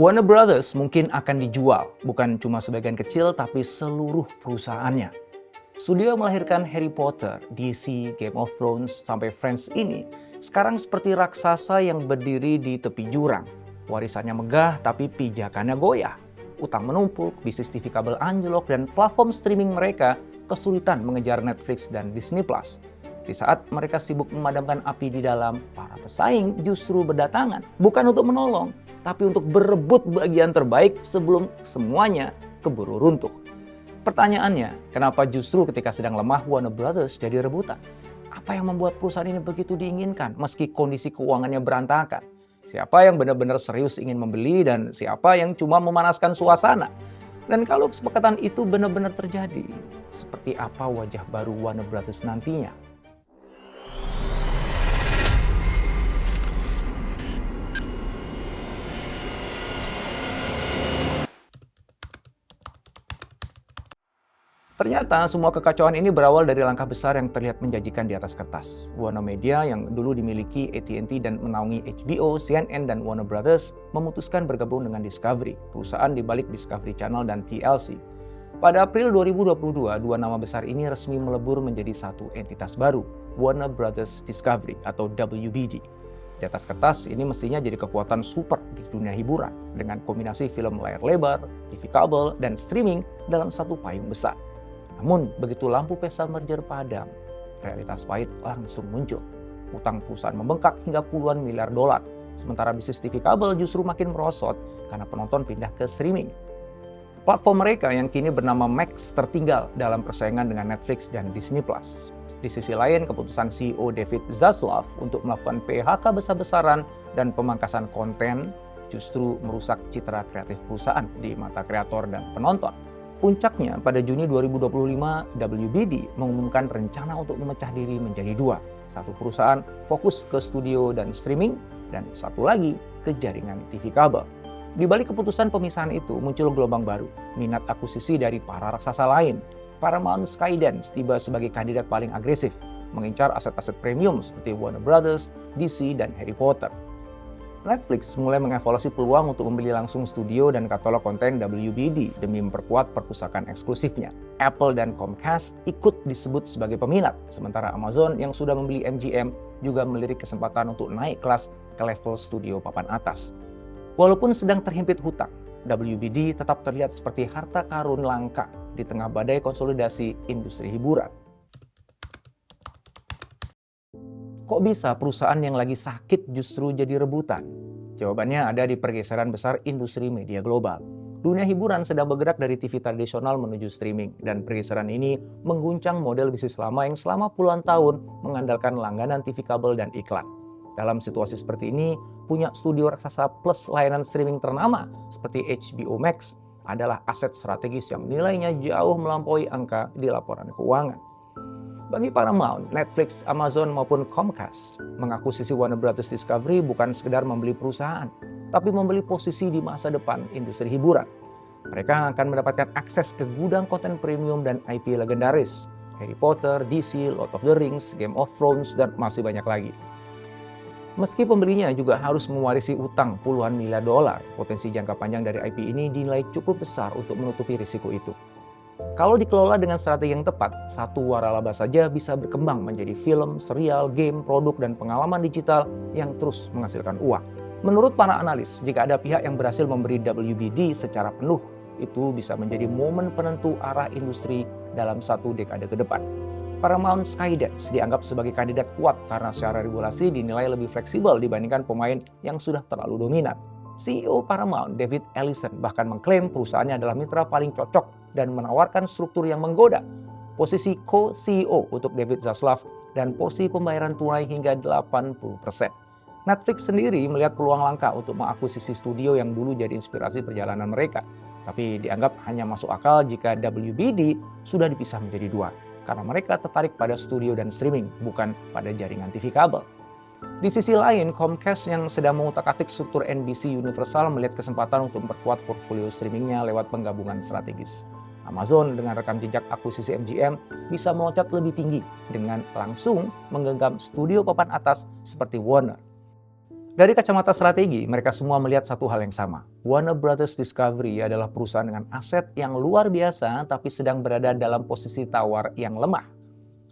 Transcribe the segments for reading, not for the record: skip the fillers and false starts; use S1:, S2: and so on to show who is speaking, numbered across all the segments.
S1: Warner Brothers mungkin akan dijual, bukan cuma sebagian kecil tapi seluruh perusahaannya. Studio melahirkan Harry Potter, DC, Game of Thrones, sampai Friends ini sekarang seperti raksasa yang berdiri di tepi jurang. Warisannya megah tapi pijakannya goyah. Utang menumpuk, bisnis TV kabel anjlok, dan platform streaming mereka kesulitan mengejar Netflix dan Disney+. Di saat mereka sibuk memadamkan api di dalam, para pesaing justru berdatangan. Bukan untuk menolong, tapi untuk berebut bagian terbaik sebelum semuanya keburu runtuh. Pertanyaannya, kenapa justru ketika sedang lemah Warner Brothers jadi rebutan? Apa yang membuat perusahaan ini begitu diinginkan meski kondisi keuangannya berantakan? Siapa yang benar-benar serius ingin membeli dan siapa yang cuma memanaskan suasana? Dan kalau kesepakatan itu benar-benar terjadi, seperti apa wajah baru Warner Brothers nantinya? Ternyata semua kekacauan ini berawal dari langkah besar yang terlihat menjanjikan di atas kertas. Warner Media yang dulu dimiliki AT&T dan menaungi HBO, CNN, dan Warner Brothers memutuskan bergabung dengan Discovery, perusahaan di balik Discovery Channel dan TLC. Pada April 2022, dua nama besar ini resmi melebur menjadi satu entitas baru, Warner Brothers Discovery atau WBD. Di atas kertas, ini mestinya jadi kekuatan super di dunia hiburan dengan kombinasi film layar lebar, TV kabel, dan streaming dalam satu payung besar. Namun, begitu lampu pesta merger padam, realitas pahit langsung muncul. Utang perusahaan membengkak hingga puluhan miliar dolar, sementara bisnis TV kabel justru makin merosot karena penonton pindah ke streaming. Platform mereka yang kini bernama Max tertinggal dalam persaingan dengan Netflix dan Disney+. Di sisi lain, keputusan CEO David Zaslav untuk melakukan PHK besar-besaran dan pemangkasan konten justru merusak citra kreatif perusahaan di mata kreator dan penonton. Puncaknya, pada Juni 2025, WBD mengumumkan rencana untuk memecah diri menjadi dua. Satu perusahaan fokus ke studio dan streaming, dan satu lagi ke jaringan TV kabel. Di balik keputusan pemisahan itu muncul gelombang baru, minat akuisisi dari para raksasa lain. Paramount Skydance tiba sebagai kandidat paling agresif, mengincar aset-aset premium seperti Warner Brothers, DC, dan Harry Potter. Netflix mulai mengevaluasi peluang untuk membeli langsung studio dan katalog konten WBD demi memperkuat perpustakaan eksklusifnya. Apple dan Comcast ikut disebut sebagai peminat, sementara Amazon yang sudah membeli MGM juga melirik kesempatan untuk naik kelas ke level studio papan atas. Walaupun sedang terhimpit hutang, WBD tetap terlihat seperti harta karun langka di tengah badai konsolidasi industri hiburan. Kok bisa perusahaan yang lagi sakit justru jadi rebutan? Jawabannya ada di pergeseran besar industri media global. Dunia hiburan sedang bergerak dari TV tradisional menuju streaming, dan pergeseran ini mengguncang model bisnis lama yang selama puluhan tahun mengandalkan langganan TV kabel dan iklan. Dalam situasi seperti ini, punya studio raksasa plus layanan streaming ternama seperti HBO Max adalah aset strategis yang nilainya jauh melampaui angka di laporan keuangan. Bagi Paramount, Netflix, Amazon, maupun Comcast, mengakuisisi Warner Brothers Discovery bukan sekedar membeli perusahaan, tapi membeli posisi di masa depan industri hiburan. Mereka akan mendapatkan akses ke gudang konten premium dan IP legendaris, Harry Potter, DC, Lord of the Rings, Game of Thrones, dan masih banyak lagi. Meski pembelinya juga harus mewarisi utang puluhan miliar dolar, potensi jangka panjang dari IP ini dinilai cukup besar untuk menutupi risiko itu. Kalau dikelola dengan strategi yang tepat, satu waralaba saja bisa berkembang menjadi film, serial, game, produk, dan pengalaman digital yang terus menghasilkan uang. Menurut para analis, jika ada pihak yang berhasil memberi WBD secara penuh, itu bisa menjadi momen penentu arah industri dalam satu dekade ke depan. Paramount Skydance dianggap sebagai kandidat kuat karena secara regulasi dinilai lebih fleksibel dibandingkan pemain yang sudah terlalu dominan. CEO Paramount, David Ellison, bahkan mengklaim perusahaannya adalah mitra paling cocok dan menawarkan struktur yang menggoda. Posisi co-CEO untuk David Zaslav dan porsi pembayaran tunai hingga 80%. Netflix sendiri melihat peluang langka untuk mengakuisisi studio yang dulu jadi inspirasi perjalanan mereka. Tapi dianggap hanya masuk akal jika WBD sudah dipisah menjadi dua. Karena mereka tertarik pada studio dan streaming, bukan pada jaringan TV kabel. Di sisi lain, Comcast yang sedang mengutak-atik struktur NBC Universal melihat kesempatan untuk memperkuat portfolio streamingnya lewat penggabungan strategis. Amazon dengan rekam jejak akuisisi MGM bisa meloncat lebih tinggi dengan langsung menggenggam studio papan atas seperti Warner. Dari kacamata strategi, mereka semua melihat satu hal yang sama. Warner Brothers Discovery adalah perusahaan dengan aset yang luar biasa tapi sedang berada dalam posisi tawar yang lemah.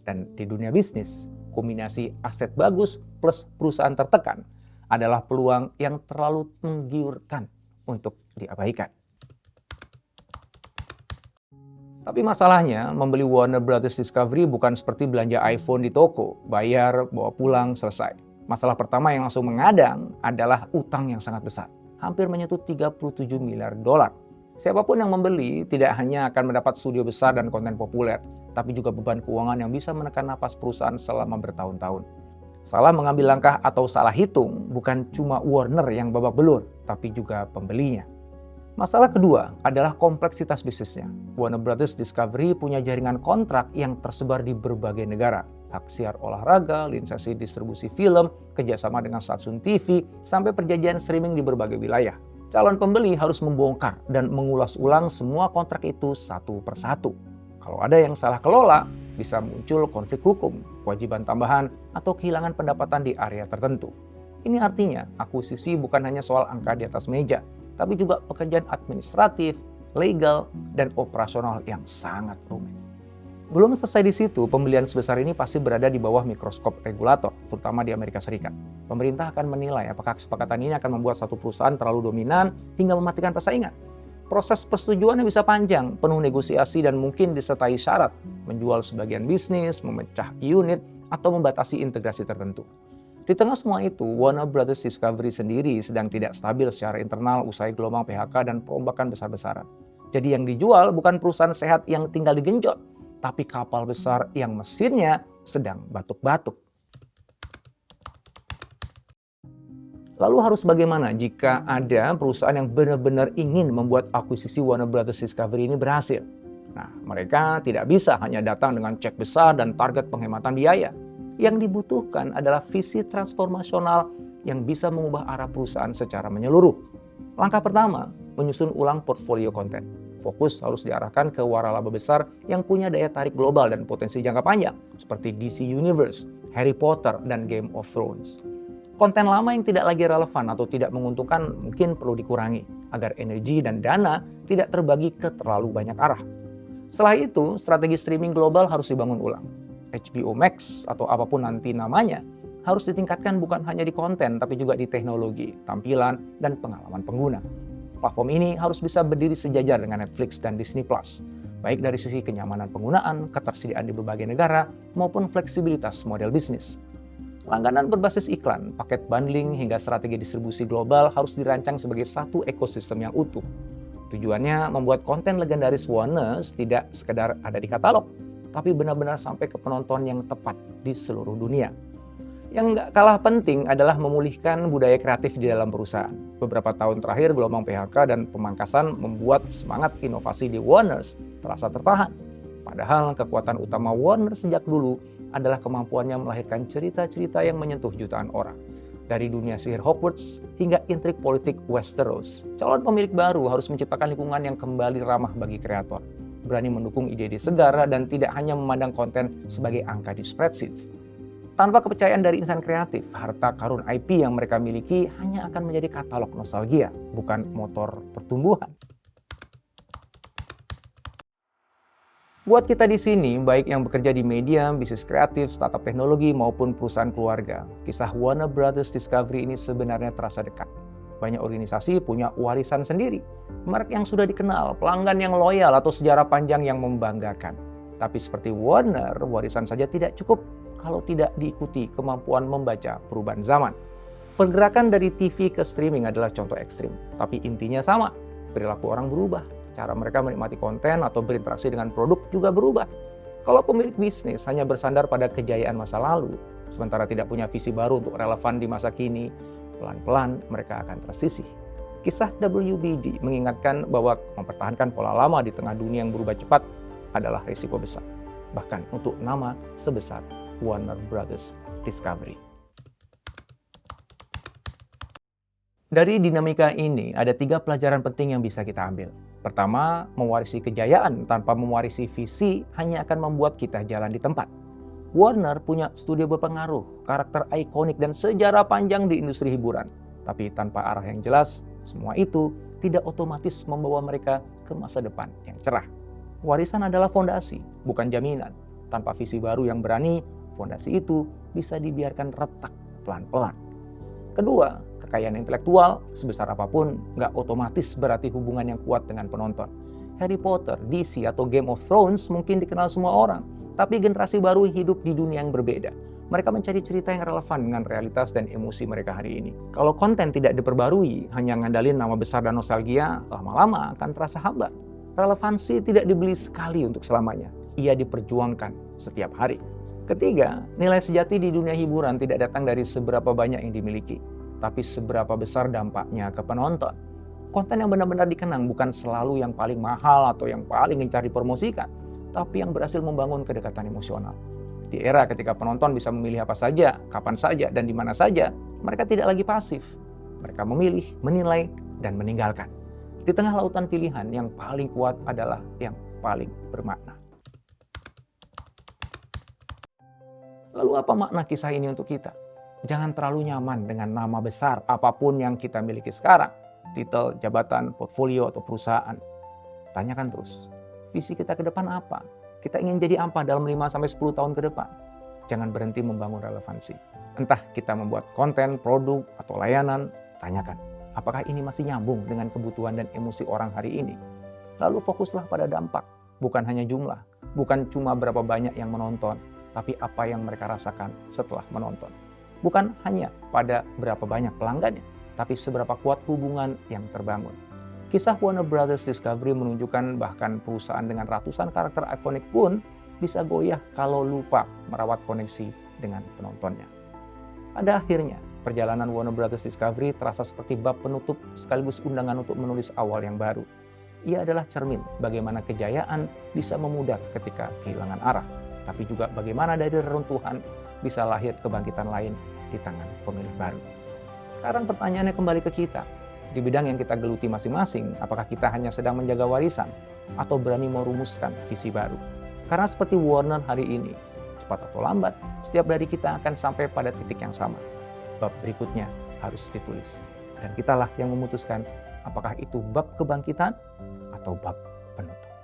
S1: Dan di dunia bisnis, kombinasi aset bagus plus perusahaan tertekan adalah peluang yang terlalu menggiurkan untuk diabaikan. Tapi masalahnya, membeli Warner Brothers Discovery bukan seperti belanja iPhone di toko, bayar, bawa pulang, selesai. Masalah pertama yang langsung mengadang adalah utang yang sangat besar, hampir menyentuh 37 miliar dolar. Siapapun yang membeli tidak hanya akan mendapat studio besar dan konten populer, tapi juga beban keuangan yang bisa menekan napas perusahaan selama bertahun-tahun. Salah mengambil langkah atau salah hitung bukan cuma Warner yang babak belur, tapi juga pembelinya. Masalah kedua adalah kompleksitas bisnisnya. Warner Brothers Discovery punya jaringan kontrak yang tersebar di berbagai negara. Hak siar olahraga, lisensi distribusi film, kerjasama dengan stasiun TV, sampai perjanjian streaming di berbagai wilayah. Calon pembeli harus membongkar dan mengulas ulang semua kontrak itu satu persatu. Kalau ada yang salah kelola, bisa muncul konflik hukum, kewajiban tambahan, atau kehilangan pendapatan di area tertentu. Ini artinya akuisisi bukan hanya soal angka di atas meja, tapi juga pekerjaan administratif, legal, dan operasional yang sangat rumit. Belum selesai di situ, pembelian sebesar ini pasti berada di bawah mikroskop regulator, terutama di Amerika Serikat. Pemerintah akan menilai apakah kesepakatan ini akan membuat satu perusahaan terlalu dominan hingga mematikan persaingan. Proses persetujuannya bisa panjang, penuh negosiasi, dan mungkin disertai syarat menjual sebagian bisnis, memecah unit, atau membatasi integrasi tertentu. Di tengah semua itu, Warner Brothers Discovery sendiri sedang tidak stabil secara internal usai gelombang PHK dan perombakan besar-besaran. Jadi yang dijual bukan perusahaan sehat yang tinggal digenjot, tapi kapal besar yang mesinnya sedang batuk-batuk. Lalu harus bagaimana jika ada perusahaan yang benar-benar ingin membuat akuisisi Warner Brothers Discovery ini berhasil? Nah, mereka tidak bisa hanya datang dengan cek besar dan target penghematan biaya. Yang dibutuhkan adalah visi transformasional yang bisa mengubah arah perusahaan secara menyeluruh. Langkah pertama, menyusun ulang portfolio konten. Fokus harus diarahkan ke waralaba besar yang punya daya tarik global dan potensi jangka panjang, seperti DC Universe, Harry Potter, dan Game of Thrones. Konten lama yang tidak lagi relevan atau tidak menguntungkan mungkin perlu dikurangi, agar energi dan dana tidak terbagi ke terlalu banyak arah. Setelah itu, strategi streaming global harus dibangun ulang. HBO Max atau apapun nanti namanya harus ditingkatkan bukan hanya di konten tapi juga di teknologi, tampilan, dan pengalaman pengguna. Platform ini harus bisa berdiri sejajar dengan Netflix dan Disney+, baik dari sisi kenyamanan penggunaan, ketersediaan di berbagai negara, maupun fleksibilitas model bisnis. Langganan berbasis iklan, paket bundling, hingga strategi distribusi global harus dirancang sebagai satu ekosistem yang utuh. Tujuannya membuat konten legendaris Warner tidak sekedar ada di katalog, tapi benar-benar sampai ke penonton yang tepat di seluruh dunia. Yang nggak kalah penting adalah memulihkan budaya kreatif di dalam perusahaan. Beberapa tahun terakhir, gelombang PHK dan pemangkasan membuat semangat inovasi di Warner terasa tertahan. Padahal kekuatan utama Warner sejak dulu adalah kemampuannya melahirkan cerita-cerita yang menyentuh jutaan orang. Dari dunia sihir Hogwarts hingga intrik politik Westeros, calon pemilik baru harus menciptakan lingkungan yang kembali ramah bagi kreator, berani mendukung ide-ide segar, dan tidak hanya memandang konten sebagai angka di spreadsheets. Tanpa kepercayaan dari insan kreatif, harta karun IP yang mereka miliki hanya akan menjadi katalog nostalgia, bukan motor pertumbuhan. Buat kita di sini, baik yang bekerja di media, bisnis kreatif, startup teknologi, maupun perusahaan keluarga, kisah Warner Brothers Discovery ini sebenarnya terasa dekat. Banyak organisasi punya warisan sendiri, merek yang sudah dikenal, pelanggan yang loyal, atau sejarah panjang yang membanggakan. Tapi seperti Warner, warisan saja tidak cukup kalau tidak diikuti kemampuan membaca perubahan zaman. Pergerakan dari TV ke streaming adalah contoh ekstrim, tapi intinya sama. Perilaku orang berubah, cara mereka menikmati konten atau berinteraksi dengan produk juga berubah. Kalau pemilik bisnis hanya bersandar pada kejayaan masa lalu, sementara tidak punya visi baru untuk relevan di masa kini, pelan-pelan mereka akan tersisih. Kisah WBD mengingatkan bahwa mempertahankan pola lama di tengah dunia yang berubah cepat adalah risiko besar, bahkan untuk nama sebesar Warner Brothers Discovery. Dari dinamika ini, ada 3 pelajaran penting yang bisa kita ambil. Pertama, mewarisi kejayaan tanpa mewarisi visi hanya akan membuat kita jalan di tempat. Warner punya studio berpengaruh, karakter ikonik dan sejarah panjang di industri hiburan. Tapi tanpa arah yang jelas, semua itu tidak otomatis membawa mereka ke masa depan yang cerah. Warisan adalah fondasi, bukan jaminan. Tanpa visi baru yang berani, fondasi itu bisa dibiarkan retak pelan-pelan. Kedua, kekayaan intelektual sebesar apapun nggak otomatis berarti hubungan yang kuat dengan penonton. Harry Potter, DC, atau Game of Thrones mungkin dikenal semua orang, tapi generasi baru hidup di dunia yang berbeda. Mereka mencari cerita yang relevan dengan realitas dan emosi mereka hari ini. Kalau konten tidak diperbarui, hanya ngandalin nama besar dan nostalgia, lama-lama akan terasa hambar. Relevansi tidak dibeli sekali untuk selamanya. Ia diperjuangkan setiap hari. Ketiga, nilai sejati di dunia hiburan tidak datang dari seberapa banyak yang dimiliki, tapi seberapa besar dampaknya ke penonton. Konten yang benar-benar dikenang bukan selalu yang paling mahal atau yang paling gencar dipromosikan, tapi yang berhasil membangun kedekatan emosional. Di era ketika penonton bisa memilih apa saja, kapan saja, dan di mana saja, mereka tidak lagi pasif. Mereka memilih, menilai, dan meninggalkan. Di tengah lautan pilihan, yang paling kuat adalah yang paling bermakna. Lalu apa makna kisah ini untuk kita? Jangan terlalu nyaman dengan nama besar apapun yang kita miliki sekarang. Titel, jabatan, portfolio, atau perusahaan. Tanyakan terus, visi kita ke depan apa? Kita ingin jadi apa dalam 5-10 tahun ke depan? Jangan berhenti membangun relevansi. Entah kita membuat konten, produk, atau layanan, tanyakan, apakah ini masih nyambung dengan kebutuhan dan emosi orang hari ini? Lalu fokuslah pada dampak, bukan hanya jumlah, bukan cuma berapa banyak yang menonton, tapi apa yang mereka rasakan setelah menonton. Bukan hanya pada berapa banyak pelanggannya, tapi seberapa kuat hubungan yang terbangun. Kisah Warner Brothers Discovery menunjukkan bahkan perusahaan dengan ratusan karakter ikonik pun bisa goyah kalau lupa merawat koneksi dengan penontonnya. Pada akhirnya, perjalanan Warner Brothers Discovery terasa seperti bab penutup sekaligus undangan untuk menulis awal yang baru. Ia adalah cermin bagaimana kejayaan bisa memudar ketika kehilangan arah, tapi juga bagaimana dari reruntuhan bisa lahir kebangkitan lain di tangan pemilik baru. Sekarang pertanyaannya kembali ke kita. Di bidang yang kita geluti masing-masing, apakah kita hanya sedang menjaga warisan atau berani merumuskan visi baru? Karena seperti Warner hari ini, cepat atau lambat, setiap dari kita akan sampai pada titik yang sama. Bab berikutnya harus ditulis. Dan kitalah yang memutuskan apakah itu bab kebangkitan atau bab penutup.